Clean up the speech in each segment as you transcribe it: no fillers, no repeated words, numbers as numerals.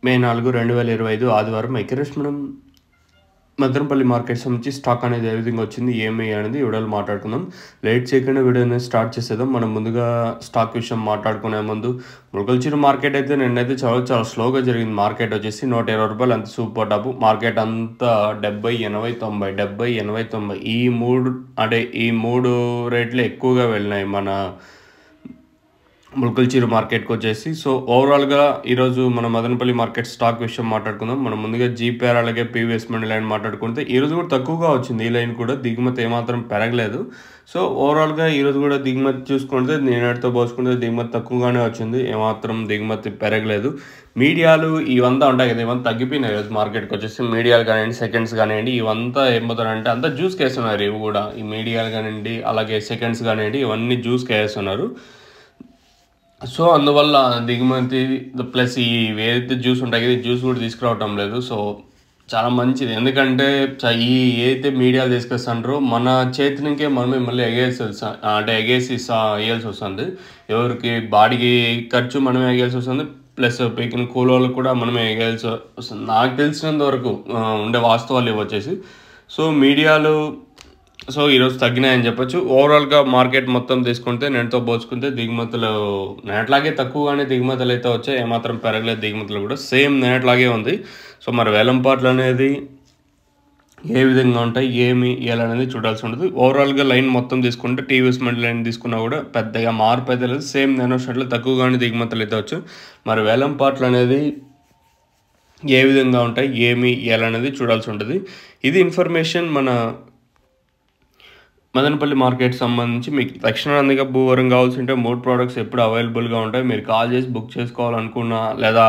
మే 4, 2025 ఆదివారం ఎకరేష్ మనం మదనపల్లి మార్కెట్ సంబంధించి స్టాక్ అనేది ఏ విధంగా వచ్చింది ఏమి అనేది వీడియోలో మాట్లాడుకుందాం. లేట్ చేయకుండా వీడియోని స్టార్ట్ చేసేద్దాం. మనం ముందుగా స్టాక్ విషయం మాట్లాడుకునే ముందు ములకల్చిరు మార్కెట్ అయితే నిన్నైతే చాలా స్లోగా జరిగింది. మార్కెట్ వచ్చేసి ₹120 అంత సూపర్ టాప్. మార్కెట్ అంతా 70, 80, 90 70, 80, 90 ఈ మూడు రేట్లు ఎక్కువగా వెళ్ళినాయి మన ములకల్చిరు మార్కెట్కి వచ్చేసి. సో ఓవరాల్గా ఈరోజు మన మదనపల్లి మార్కెట్ స్టాక్ విషయం మాట్లాడుకుందాం. మనం ముందుగా జీపీఆర్ అలాగే పీవీఎస్ మండి లైన్ మాట్లాడుకుంటే ఈరోజు కూడా తక్కువగా వచ్చింది. ఈ లైన్ కూడా దిగుమతి ఏమాత్రం పెరగలేదు. సో ఓవరాల్గా ఈరోజు కూడా దిగుమతి చూసుకుంటే నేనటితో పోల్చుకుంటే దిగుమతి తక్కువగానే వచ్చింది. ఏమాత్రం దిగుమతి పెరగలేదు. మీడియాలు ఇవంతా ఉంటాయి కదా, ఇవంతా తగ్గిపోయినాయి ఈరోజు మార్కెట్కి వచ్చేసి. మీడియాలు కానివ్వండి, సెకండ్స్ కానివ్వండి, ఇవంతా ఏమవుతారంటే అంతా జ్యూస్కి వేస్తున్నారు. ఇవి కూడా ఈ మీడియాలు కానివ్వండి అలాగే సెకండ్స్ కానివ్వండి ఇవన్నీ జ్యూస్కి వేస్తున్నారు. సో అందువల్ల దిగుమతి ప్లస్ ఈ ఏదైతే జ్యూస్ ఉంటాయి కదా, ఈ జ్యూస్ కూడా తీసుకురావటం లేదు. సో చాలా మంచిది. ఎందుకంటే ఈ ఏదైతే మీడియాలు తీసుకొస్తారో మన చేతినికే మనమే మళ్ళీ ఎగేసి వేయాల్సి వస్తుంది. ఎవరికి బాడీకి ఖర్చు మనమే ఎగేయాల్సి వస్తుంది, ప్లస్ పీకిన కూలోళ్ళకు కూడా మనమే ఎగేయాల్సి వస్తుంది. నాకు తెలిసినంత వరకు ఉండే వాస్తవాలు ఇవి వచ్చేసి. సో మీడియాలు ఈరోజు తగ్గినాయని చెప్పొచ్చు. ఓవరాల్గా మార్కెట్ మొత్తం తీసుకుంటే నేటితో పోల్చుకుంటే దిగుమతులు నేట్లాగే తక్కువగానే దిగుమతులు అయితే వచ్చాయి. ఏమాత్రం పెరగలేదు. దిగుమతులు కూడా సేమ్ నేట్లాగే ఉంది. సో మరి వేలంపాట్లు అనేది ఏ విధంగా ఉంటాయి ఏమి అనేది చూడాల్సి ఉంటుంది. ఓవరాల్గా లైన్ మొత్తం తీసుకుంటే టీవీఎస్ మండి లైన్ తీసుకున్నా కూడా పెద్దగా మార్పు అయితే లేదు. సేమ్ నేను షర్ట్లు తక్కువగానే దిగుమతులు అయితే వచ్చు. మరి వేలంపాట్లు అనేది ఏ విధంగా ఉంటాయి ఏమి అనేది చూడాల్సి ఉంటుంది. ఇది ఇన్ఫర్మేషన్ మన మదనపల్లి మార్కెట్ సంబంధించి. మీకు తక్షణాందిగా భూవరం కావాల్సి ఉంటే 3 ప్రోడక్ట్స్ ఎప్పుడు అవైలబుల్గా ఉంటాయి. మీరు కాల్ చేసి బుక్ చేసుకోవాలనుకున్నా లేదా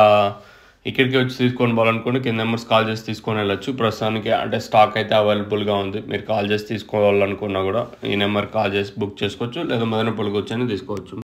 ఇక్కడికి వచ్చి తీసుకొని పోవాలనుకుంటే కింద నెంబర్స్ కాల్ చేసి తీసుకొని వెళ్ళచ్చు. ప్రస్తుతానికి అంటే స్టాక్ అయితే అవైలబుల్గా ఉంది. మీరు కాల్ చేసి తీసుకోవాలనుకున్నా కూడా ఈ నెంబర్ కాల్ చేసి బుక్ చేసుకోవచ్చు, లేదా మదనపల్లికి వచ్చి తీసుకోవచ్చు.